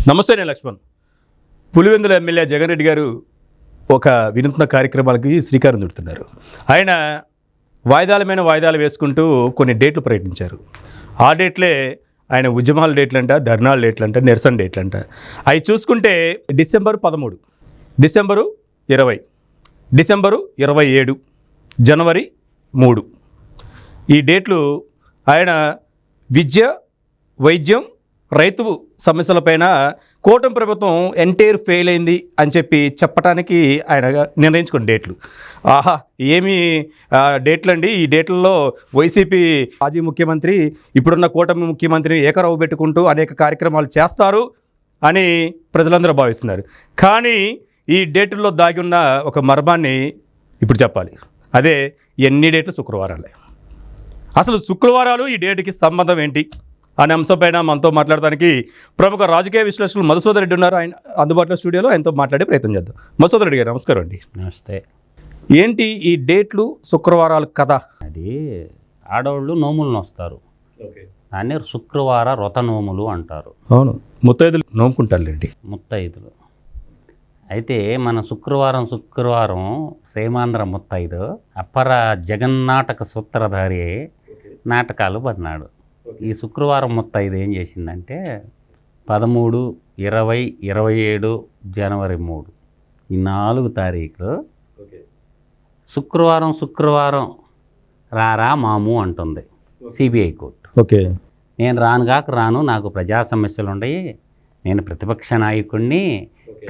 నమస్తే, నేను లక్ష్మణ్. పులివెందుల ఎమ్మెల్యే జగన్ రెడ్డి గారు ఒక వినూత్న కార్యక్రమాలకి శ్రీకారం చుడుతున్నారు. ఆయన వాయిదాలు వేసుకుంటూ కొన్ని డేట్లు ప్రకటించారు. ఆ డేట్లే ఆయన ఉద్యమాల డేట్లంట, ధర్నాల డేట్లంట, నిరసన డేట్లంట. అవి చూసుకుంటే డిసెంబరు 13, డిసెంబరు 20, డిసెంబరు 27, జనవరి 3 ఈ డేట్లు ఆయన విద్య, వైద్యం, రైతు సమస్యలపైన కూటమి ప్రభుత్వం ఎంటైర్ ఫెయిల్ అయింది అని చెప్పడానికి ఆయన నిర్ణయించుకున్న డేట్లు. ఆహా, ఏమి డేట్లు అండి! ఈ డేట్లలో వైసీపీ మాజీ ముఖ్యమంత్రి ఇప్పుడున్న కూటమి ముఖ్యమంత్రిని ఏకరవు పెట్టుకుంటూ అనేక కార్యక్రమాలు చేస్తారు అని ప్రజలందరూ భావిస్తున్నారు. కానీ ఈ డేట్లలో దాగి ఉన్న ఒక మర్మాన్ని ఇప్పుడు చెప్పాలి. అదే ఎన్ని డేట్లు శుక్రవారాలే. అసలు శుక్రవారాలు ఈ డేట్కి సంబంధం ఏంటి అనే అంశంపైన మనతో మాట్లాడడానికి ప్రముఖ రాజకీయ విశ్లేషకులు మధుసూదన్ రెడ్డి ఉన్నారు. ఆయన అందుబాటులో స్టూడియోలో ఆయనతో మాట్లాడే ప్రయత్నం చేద్దాం. మధుసూదన్ రెడ్డి గారు, నమస్కారం అండి. నమస్తే. ఏంటి ఈ డేట్లు, శుక్రవారాలు కదా? అది ఆడవాళ్ళు నోములను వస్తారు, దాన్ని శుక్రవార వ్రత నోములు అంటారు. అవును, ముత్తైదులు నోముకుంటారులేండి. ముత్తైదులు అయితే మన శుక్రవారం సేమాంధ్ర ముత్తైదు అప్పర జగన్నాటక సూత్రధారి నాటకాలు పడినాడు. ఈ శుక్రవారం ముత్తైదు ఏం చేసిందంటే 13, 20, 27, జనవరి 3 ఈ 4 తారీఖులు శుక్రవారం రారా మాము అంటుంది సిబిఐ కోర్టు. ఓకే, నేను రాను, నాకు ప్రజా సమస్యలు ఉన్నాయి, నేను ప్రతిపక్ష నాయకుడిని,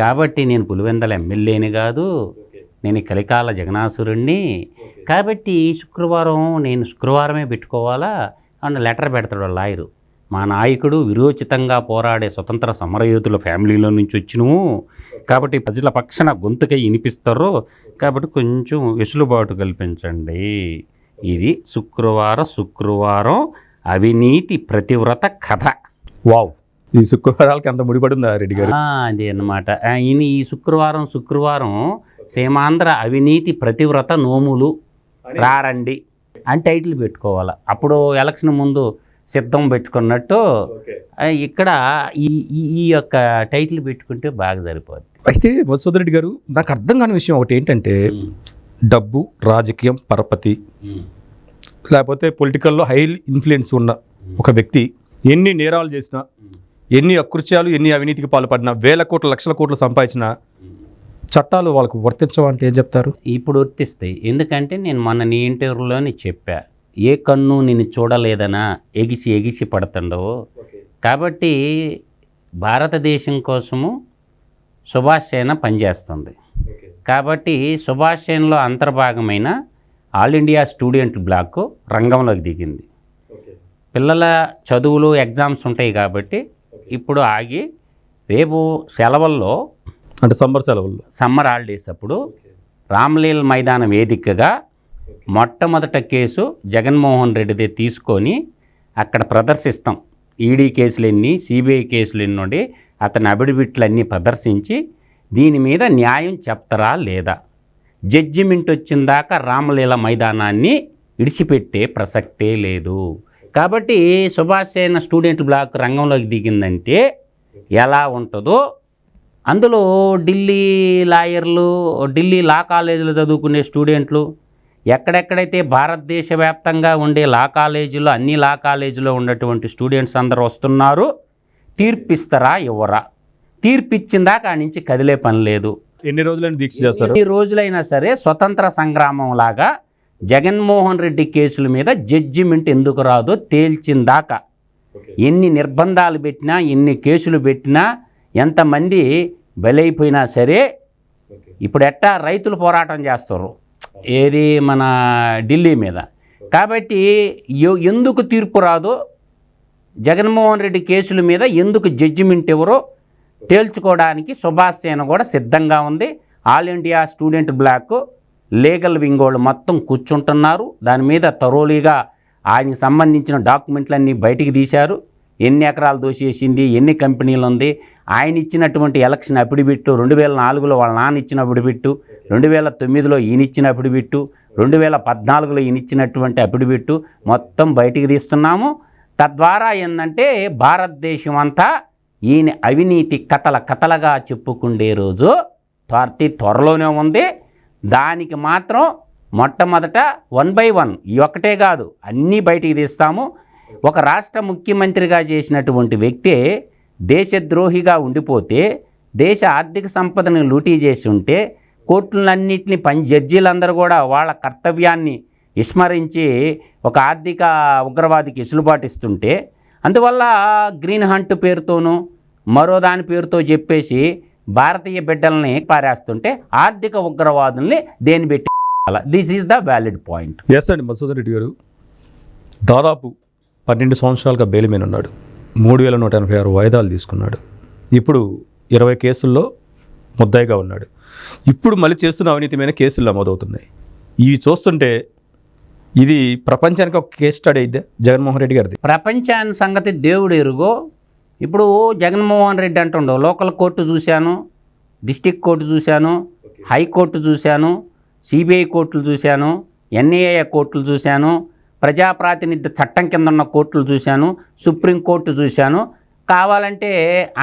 కాబట్టి నేను పులివెందల ఎమ్మెల్యేని కాదు, నేను కలికాల జగనాసురుణ్ణి, కాబట్టి నేను శుక్రవారమే పెట్టుకోవాలా అన్న లెటర్ పెడతాడు లాయరు. మా నాయకుడు విరోచితంగా పోరాడే స్వతంత్ర సమరయోధుల ఫ్యామిలీలో నుంచి వచ్చినవు, కాబట్టి ప్రజల పక్షాన గొంతుకై వినిపిస్తారు, కాబట్టి కొంచెం వెసులుబాటు కల్పించండి. ఇది శుక్రవారం అవినీతి ప్రతివ్రత కథ. వావ్, ఈ శుక్రవారాలకి అంత ముడిపడి ఉందా రెడ్డి గారు? అది అన్నమాట. ఈ శుక్రవారం సేమాంధ్ర అవినీతి ప్రతివ్రత నోములు రారండి అని టైటిల్ పెట్టుకోవాలి. అప్పుడు ఎలక్షన్ ముందు సిద్ధం పెట్టుకున్నట్టు ఇక్కడ ఈ యొక్క టైటిల్ పెట్టుకుంటే బాగా సరిపోద్ది. అయితే మధుసూదన్ రెడ్డి గారు, నాకు అర్థం కాని విషయం ఒకటి ఏంటంటే, డబ్బు, రాజకీయం, పరపతి, లేకపోతే పొలిటికల్లో హై ఇన్ఫ్లుయెన్స్ ఉన్న ఒక వ్యక్తి ఎన్ని నేరాలు చేసినా, ఎన్ని అకృత్యాలు, ఎన్ని అవినీతికి పాల్పడినా, వేల కోట్ల, లక్షల కోట్లు సంపాదించిన చట్టాలు వాళ్ళకు వర్తించవంటే ఏం చెప్తారు? ఇప్పుడు వర్తిస్తాయి. ఎందుకంటే నేను మొన్న నీ ఇంటర్వ్యూలోని చెప్పా, ఏ కన్ను నిన్ను చూడలేదనా ఎగిసి పడుతుండవు. కాబట్టి భారతదేశం కోసము సుభాష్ సేన పనిచేస్తుంది. కాబట్టి సుభాష్ సేనలో అంతర్భాగమైన ఆల్ ఇండియా స్టూడెంట్ బ్లాక్ రంగంలోకి దిగింది. పిల్లల చదువులు, ఎగ్జామ్స్ ఉంటాయి కాబట్టి ఇప్పుడు ఆగి, రేపు సెలవుల్లో అంటే సమ్మర్ హాలిడేస్ అప్పుడు రామ్లీల మైదానం వేదికగా మొట్టమొదట కేసు జగన్మోహన్ రెడ్డిదే తీసుకొని అక్కడ ప్రదర్శిస్తాం. ఈడీ కేసులు ఎన్ని, సిబిఐ కేసులు ఎన్ని, అతని అబిడిబిట్లన్నీ ప్రదర్శించి దీని మీద న్యాయం చెప్తారా లేదా, జడ్జిమెంట్ వచ్చిందాకా రామలీల మైదానాన్ని విడిచిపెట్టే ప్రసక్తే లేదు. కాబట్టి సుభాష్ సేన స్టూడెంట్ బ్లాక్ రంగంలోకి దిగిందంటే ఎలా ఉంటుందో, అందులో ఢిల్లీ లాయర్లు, ఢిల్లీ లా కాలేజీలో చదువుకునే స్టూడెంట్లు, ఎక్కడెక్కడైతే భారతదేశ వ్యాప్తంగా ఉండే లా కాలేజీలో, అన్ని లా కాలేజీలో ఉన్నటువంటి స్టూడెంట్స్ అందరూ వస్తున్నారు. తీర్పిస్తారా ఇవ్వరా? తీర్పిచ్చిందాక ఆ నుంచి కదిలే పని లేదు. ఎన్ని రోజులైనా దీక్ష చేస్తారు? ఎన్ని రోజులైనా సరే స్వతంత్ర సంగ్రామం లాగా జగన్మోహన్ రెడ్డి కేసుల మీద జడ్జిమెంట్ ఎందుకు రాదో తేల్చిందాకా, ఎన్ని నిర్బంధాలు పెట్టినా, ఎన్ని కేసులు పెట్టినా, ఎంతమంది బలైపోయినా సరే, ఇప్పుడు ఎట్టా రైతులు పోరాటం చేస్తారు ఏది మన ఢిల్లీ మీద. కాబట్టి ఎందుకు తీర్పు రాదో, జగన్మోహన్ రెడ్డి కేసుల మీద ఎందుకు జడ్జిమెంట్ ఎవరో తేల్చుకోవడానికి సుభాష్ సేన కూడా సిద్ధంగా ఉంది. All India student black legal wing వాళ్ళు మొత్తం కూర్చుంటున్నారు. దాని మీద తరోలీగా ఆయనకి సంబంధించిన డాక్యుమెంట్లన్నీ బయటికి తీశారు. ఎన్ని ఎకరాలు దోషేసింది, ఎన్ని కంపెనీలు ఉంది, ఆయన ఇచ్చినటువంటి ఎలక్షన్ అఫిడవిట్, 2004లో వాళ్ళ నాన్న ఇచ్చిన అఫిడవిట్, 2009లో ఈయన ఇచ్చిన అఫిడవిట్, 2014లో ఈయన ఇచ్చినటువంటి అఫిడవిట్ మొత్తం బయటికి తీస్తున్నాము. తద్వారా ఏంటంటే భారతదేశం అంతా ఈయన అవినీతి కథలుగా చెప్పుకుండే రోజు త్వరలోనే ఉంది. దానికి మాత్రం మొట్టమొదట 1 by 1 ఈ ఒక్కటే కాదు, అన్నీ బయటికి తీస్తాము. ఒక రాష్ట్ర ముఖ్యమంత్రిగా చేసినటువంటి వ్యక్తి దేశద్రోహిగా ఉండిపోతే, దేశ ఆర్థిక సంపదను లూటీ చేసి ఉంటే, కోర్టులన్నింటినీ జడ్జీలందరూ కూడా వాళ్ళ కర్తవ్యాన్ని విస్మరించి ఒక ఆర్థిక ఉగ్రవాదికి వెసులుబాటు ఇస్తుంటే, అందువల్ల గ్రీన్ హంట్ పేరుతోనూ మరో దాని పేరుతో చెప్పేసి భారతీయ బిడ్డల్ని పారేస్తుంటే ఆర్థిక ఉగ్రవాదుల్ని దేని పెట్టి this is the valid point. Yes అండి. మధుసూదన్ రెడ్డి గారు దాదాపు 12 సంవత్సరాలుగా బెయిల్ మీద ఉన్నాడు. 3186 వాయిదాలు తీసుకున్నాడు. ఇప్పుడు 20 కేసుల్లో ముద్దాయిగా ఉన్నాడు. ఇప్పుడు మళ్ళీ చేస్తున్న అవినీతి మీద కేసులు నమోదవుతున్నాయి. ఇవి చూస్తుంటే ఇది ప్రపంచానికి ఒక కేస్ స్టడీ అయితే జగన్మోహన్ రెడ్డి గారిది. ప్రపంచాన్ని సంగతి దేవుడు ఎరుగో. ఇప్పుడు జగన్మోహన్ రెడ్డి అంటుండవు, లోకల్ కోర్టు చూశాను, డిస్టిక్ కోర్టు చూశాను, హైకోర్టు చూశాను, సిబిఐ కోర్టులు చూశాను, ఎన్ఐఏ కోర్టులు చూశాను, ప్రజాప్రాతినిధ్య చట్టం కింద ఉన్న కోర్టులు చూశాను, సుప్రీంకోర్టు చూశాను, కావాలంటే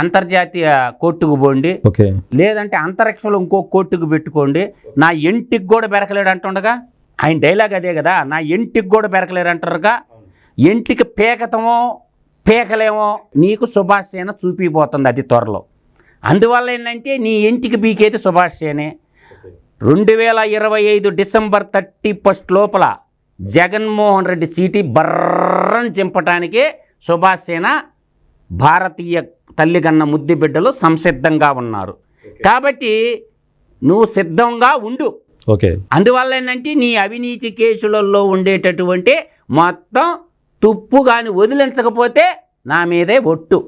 అంతర్జాతీయ కోర్టుకు పోండి, ఓకే, లేదంటే అంతరిక్షంలో ఇంకో కోర్టుకు పెట్టుకోండి, నా ఎంటికి కూడా బెరకలేడు అంటుండగా. ఆయన డైలాగ్ అదే కదా, నా ఎంటికి కూడా బెరకలేరు అంటారుగా. ఎంటికి పేకతమో పేకలేమో నీకు సుభాష్ సేన చూపిపోతుంది అతి త్వరలో. అందువల్ల ఏంటంటే నీ ఇంటికి బీకేది సుభాష్ సేనే. 2025 డిసెంబర్ 31 లోపల జగన్మోహన్ రెడ్డి సీటీ బర్రని చింపటానికి సుభాష్ సేన భారతీయ తల్లిగన్న ముద్దు బిడ్డలు సంసిద్ధంగా ఉన్నారు. కాబట్టి నువ్వు సిద్ధంగా ఉండు. ఓకే. అందువల్ల ఏంటంటే నీ అవినీతి కేసులలో ఉండేటటువంటి మొత్తం తుప్పు కానీ వదిలించకపోతే నా మీదే ఒట్టు.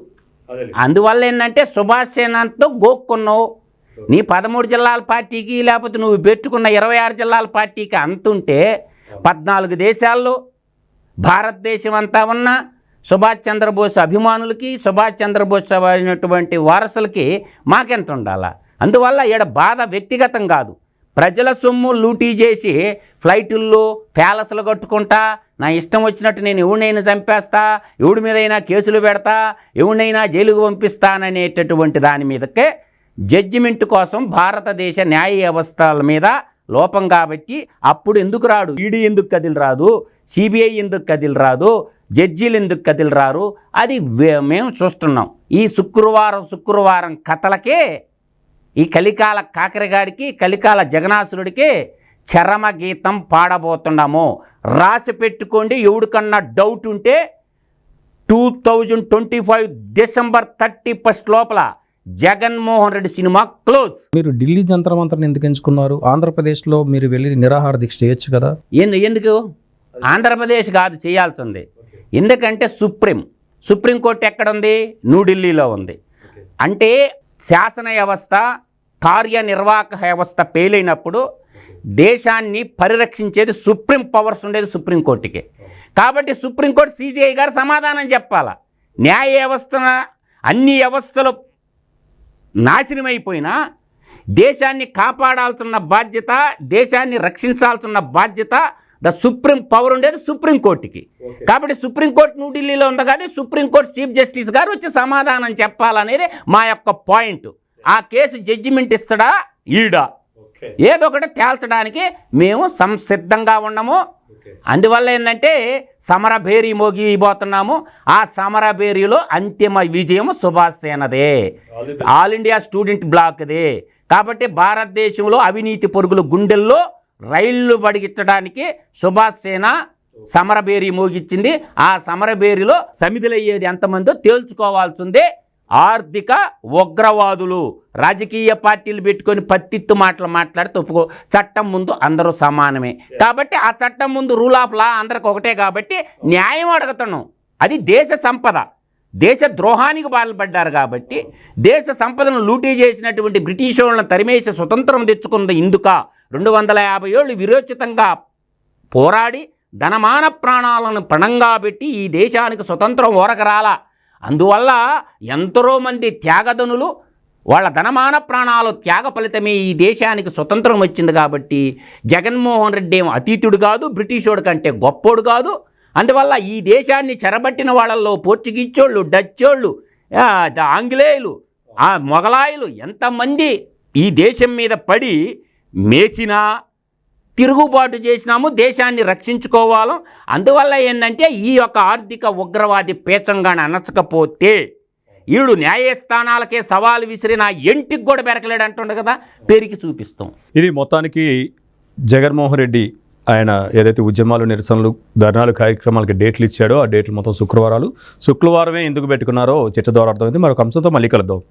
అందువల్ల ఏంటంటే సుభాష్ సేనతో గోక్కున్నావు. నీ 13 జిల్లాల పార్టీకి, లేకపోతే నువ్వు పెట్టుకున్న 26 జిల్లాల పార్టీకి అంతుంటే 14 దేశాల్లో భారతదేశం అంతా ఉన్న సుభాష్ చంద్రబోస్ అభిమానులకి, సుభాష్ చంద్రబోస్ అయినటువంటి వారసులకి మాకెంత ఉండాలా? అందువల్ల ఈడ బాధ వ్యక్తిగతం కాదు, ప్రజల సొమ్ము లూటీ చేసి ఫ్లైటుల్లో ప్యాలెస్లు కట్టుకుంటా నా ఇష్టం వచ్చినట్టు నేను ఎవడినైనా చంపేస్తా, ఎవడి మీదైనా కేసులు పెడతా, ఎవడినైనా జైలుకు పంపిస్తాననేటటువంటి దాని మీదకే జడ్జిమెంట్ కోసం భారతదేశ న్యాయ వ్యవస్థల మీద లోపం. కాబట్టి అప్పుడు ఎందుకు రాడు? ఈడీ ఎందుకు కదిలి రాదు? సిబిఐ ఎందుకు కదిలి రాదు? జడ్జీలు ఎందుకు కదిలి రారు? అది మేము చూస్తున్నాం. ఈ శుక్రవారం కథలకే, ఈ కలికాల కాకరగాడికి, కలికాల జగనాసురుడికి చరమగీతం పాడబోతున్నాము. రాసి పెట్టుకోండి. ఎవడికన్నా డౌట్ ఉంటే 2025 డిసెంబర్ 31 లోపల జగన్మోహన్ రెడ్డి సినిమా క్లోజ్. మీరు ఢిల్లీ జంతర్ మంతర్ని ఎందుకు ఎంచుకున్నారు? ఆంధ్రప్రదేశ్లో మీరు వెళ్ళి నిరాహార దీక్ష చేయొచ్చు కదా. ఎందుకు ఆంధ్రప్రదేశ్ కాదు చేయాల్సింది? ఎందుకంటే సుప్రీంకోర్టు ఎక్కడుంది? న్యూఢిల్లీలో ఉంది. అంటే శాసన వ్యవస్థ, కార్యనిర్వాహక వ్యవస్థ ఫెయిల్ దేశాన్ని పరిరక్షించేది సుప్రీం పవర్స్ ఉండేది సుప్రీంకోర్టుకి. కాబట్టి సుప్రీంకోర్టు సిజేఐ గారు సమాధానం చెప్పాలా. న్యాయ వ్యవస్థ అన్ని వ్యవస్థలు నాశనమైపోయినా దేశాన్ని కాపాడాల్సిన బాధ్యత, దేశాన్ని రక్షించాల్సిన బాధ్యత ద సుప్రీం పవర్ ఉండేది సుప్రీంకోర్టుకి. కాబట్టి సుప్రీంకోర్టు న్యూఢిల్లీలో ఉంది, కానీ సుప్రీంకోర్టు చీఫ్ జస్టిస్ గారు వచ్చి సమాధానం చెప్పాలనేది మా యొక్క పాయింట్. ఆ కేసు జడ్జిమెంట్ ఇస్తాడా ఈడా ఏదో ఒకటి తేల్చడానికి మేము సంసిద్ధంగా ఉన్నాము. అందువల్ల ఏంటంటే సమరభేరి మోగిపోతున్నాము. ఆ సమరభేరిలో అంతిమ విజయం సుభాష్ సేనదే, ఆల్ ఇండియా స్టూడెంట్ బ్లాక్దే. కాబట్టి భారతదేశంలో అవినీతి పొరుగుల గుండెల్లో రైళ్లు పడిగించడానికి సుభాష్ సేన సమరభేరి మోగించింది. ఆ సమరభేరిలో సమిధులయ్యేది ఎంతమందో తేల్చుకోవాల్సిందే. ఆర్థిక ఉగ్రవాదులు రాజకీయ పార్టీలు పెట్టుకొని పత్తిత్తు మాటలు మాట్లాడితే ఒప్పుకో. చట్టం ముందు అందరూ సమానమే. కాబట్టి ఆ చట్టం ముందు రూల్ ఆఫ్ లా అందరికి ఒకటే. కాబట్టి న్యాయం అడుగుతున్నాం. అది దేశ సంపద, దేశ ద్రోహానికి బాల్పడ్డారు. కాబట్టి దేశ సంపదను లూటీ చేసినటువంటి బ్రిటిష్ వాళ్ళని తరిమేసి స్వతంత్రం తెచ్చుకున్నది ఇందుక 250 ఏళ్ళు విరోచితంగా పోరాడి ధనమాన ప్రాణాలను పణంగా పెట్టి ఈ దేశానికి స్వతంత్రం ఓరకరాల. అందువల్ల ఎంతరో మంది త్యాగధనులు వాళ్ళ ధనమాన ప్రాణాలు త్యాగ ఫలితమే ఈ దేశానికి స్వతంత్రం వచ్చింది. కాబట్టి జగన్మోహన్ రెడ్డి ఏమో అతీతుడు కాదు, బ్రిటిషోడు కంటే గొప్పోడు కాదు. అందువల్ల ఈ దేశాన్ని చెరబట్టిన వాళ్ళల్లో పోర్చుగీసోళ్ళు, డచ్చోళ్ళు, ఆంగ్లేయులు, ఆ మొఘలాయులు ఎంతమంది ఈ దేశం మీద పడి మేసినా తిరుగుబాటు చేసినాము, దేశాన్ని రక్షించుకోవాలం. అందువల్ల ఏంటంటే ఈ యొక్క ఆర్థిక ఉగ్రవాది పేచంగాని అనచకపోతే వీడు న్యాయస్థానాలకే సవాలు విసిరిన ఎంటికి కూడా పెరకలేడు అంటుండే కదా, పెరిగి చూపిస్తాం. ఇది మొత్తానికి జగన్మోహన్ రెడ్డి ఆయన ఏదైతే ఉద్యమాలు, నిరసనలు, ధర్నాలు, కార్యక్రమాలకి డేట్లు ఇచ్చాడో ఆ డేట్లు మొత్తం శుక్రవారమే ఎందుకు పెట్టుకున్నారో చర్చ ద్వారా అర్థమైంది. మరొక అంశంతో మళ్ళీ కలుద్దాం.